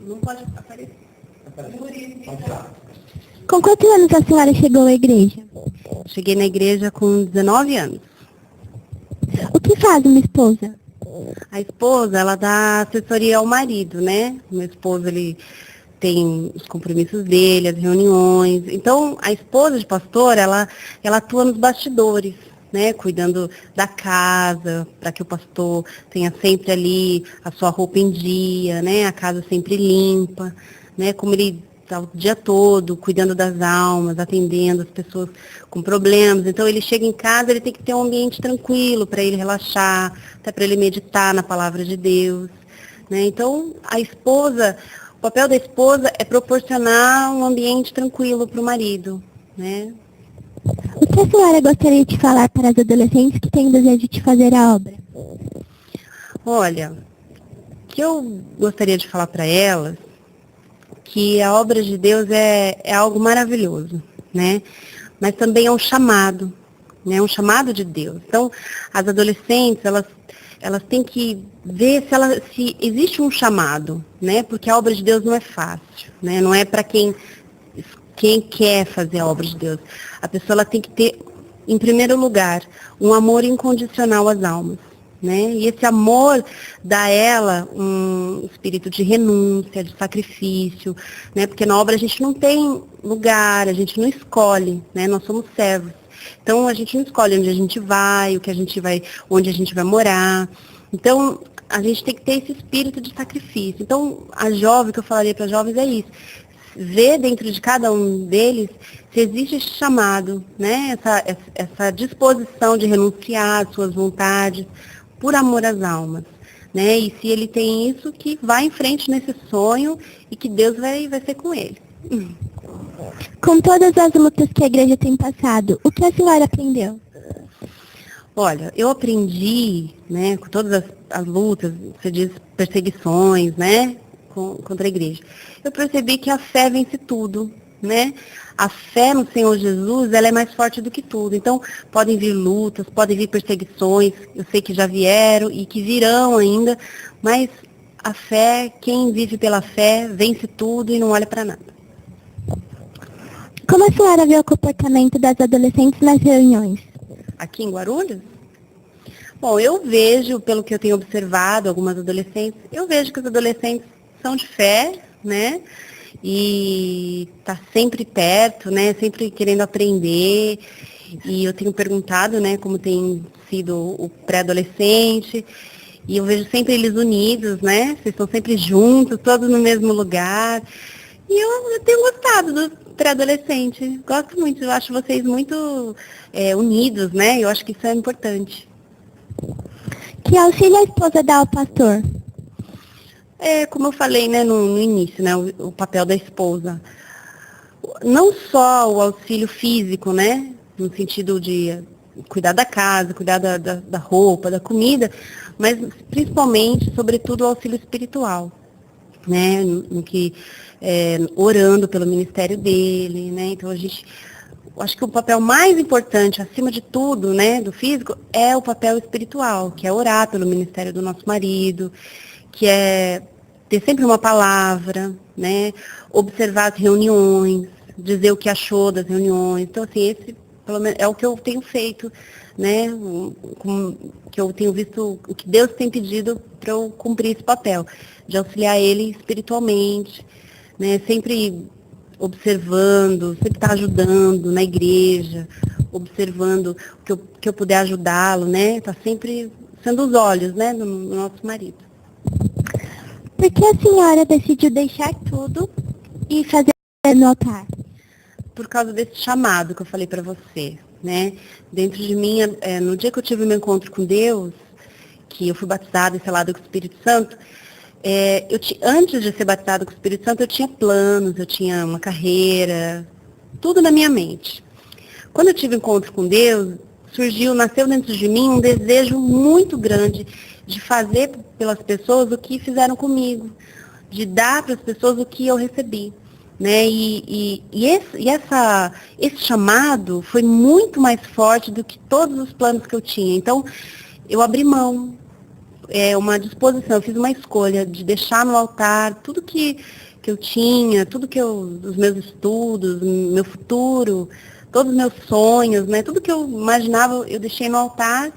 Não pode aparecer. Com quantos anos a senhora chegou à igreja? Cheguei na igreja com 19 anos. O que faz uma esposa? A esposa, ela dá assessoria ao marido, né? O meu esposo, ele tem os compromissos dele, as reuniões. Então, a esposa de pastor, ela atua nos bastidores, né? Cuidando da casa, para que o pastor tenha sempre ali a sua roupa em dia, né? A casa sempre limpa, né? Como ele está o dia todo cuidando das almas, atendendo as pessoas com problemas. Então, ele chega em casa, ele tem que ter um ambiente tranquilo para ele relaxar, até para ele meditar na palavra de Deus, né? Então, a esposa, o papel da esposa é proporcionar um ambiente tranquilo para o marido, né? O que a senhora gostaria de falar para as adolescentes que têm desejo de fazer a obra? Olha, o que eu gostaria de falar para elas que a obra de Deus é algo maravilhoso, né? Mas também é um chamado, né? Um chamado de Deus. Então, as adolescentes, elas têm que ver se existe um chamado, né? Porque a obra de Deus não é fácil, né? Não é para quem quer fazer a obra de Deus. A pessoa ela tem que ter, em primeiro lugar, um amor incondicional às almas, né? E esse amor dá a ela um espírito de renúncia, de sacrifício, né? Porque na obra a gente não tem lugar, a gente não escolhe, né? Nós somos servos. Então a gente não escolhe onde a gente vai, onde a gente vai morar. Então a gente tem que ter esse espírito de sacrifício. Então a jovem, que eu falaria para jovens é isso: ver dentro de cada um deles se existe esse chamado, né? Essa disposição de renunciar às suas vontades por amor às almas, né? E se ele tem isso, que vá em frente nesse sonho e que Deus vai ser com ele. Com todas as lutas que a igreja tem passado, o que a senhora aprendeu? Olha, eu aprendi, né, com todas as lutas, você diz perseguições, né, contra a igreja. Eu percebi que a fé vence tudo, né? A fé no Senhor Jesus, ela é mais forte do que tudo. Então, podem vir lutas, podem vir perseguições, eu sei que já vieram e que virão ainda, mas a fé, quem vive pela fé, vence tudo e não olha para nada. Como a senhora vê o comportamento das adolescentes nas reuniões? Aqui em Guarulhos? Bom, eu vejo, pelo que eu tenho observado, algumas adolescentes, eu vejo que os adolescentes são de fé, né? E tá sempre perto, né? Sempre querendo aprender. E eu tenho perguntado, né, como tem sido o pré-adolescente. E eu vejo sempre eles unidos, né? Vocês estão sempre juntos, todos no mesmo lugar. E eu tenho gostado do pré-adolescente. Gosto muito, eu acho vocês muito unidos, né? Eu acho que isso é importante. Que auxílio a esposa dá ao pastor? Como eu falei, né, no início, né, o papel da esposa. Não só o auxílio físico, né, no sentido de cuidar da casa, cuidar da roupa, da comida, mas principalmente, sobretudo, o auxílio espiritual, né, no que, orando pelo ministério dele, né, então eu acho que o papel mais importante, acima de tudo, né, do físico, é o papel espiritual, que é orar pelo ministério do nosso marido, que é ter sempre uma palavra, né, observar as reuniões, dizer o que achou das reuniões. Então, assim, esse pelo menos, é o que eu tenho feito, né, que eu tenho visto, o que Deus tem pedido para eu cumprir esse papel, de auxiliar ele espiritualmente, né, sempre observando, sempre estar ajudando na igreja, observando o que eu puder ajudá-lo, né, tá sempre sendo os olhos, né, do nosso marido. Por que a senhora decidiu deixar tudo e fazer no altar? Por causa desse chamado que eu falei para você, né? Dentro de mim, no dia que eu tive o meu encontro com Deus, que eu fui batizada e selada com o Espírito Santo, antes de ser batizada com o Espírito Santo, eu tinha planos, eu tinha uma carreira, tudo na minha mente. Quando eu tive o encontro com Deus, nasceu dentro de mim um desejo muito grande de fazer pelas pessoas o que fizeram comigo, de dar para as pessoas o que eu recebi, né? Esse chamado foi muito mais forte do que todos os planos que eu tinha. Então, eu abri mão, uma disposição, eu fiz uma escolha de deixar no altar tudo que eu tinha, os meus estudos, meu futuro, todos os meus sonhos, né? Tudo que eu imaginava, eu deixei no altar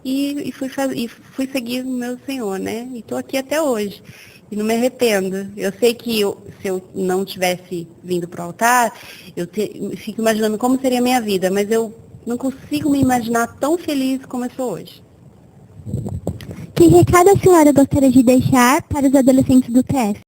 e fui seguir o meu Senhor, né? E estou aqui até hoje. E não me arrependo. Eu sei que se eu não tivesse vindo para o altar, eu fico imaginando como seria a minha vida, mas eu não consigo me imaginar tão feliz como eu sou hoje. Que recado a senhora gostaria de deixar para os adolescentes do TF?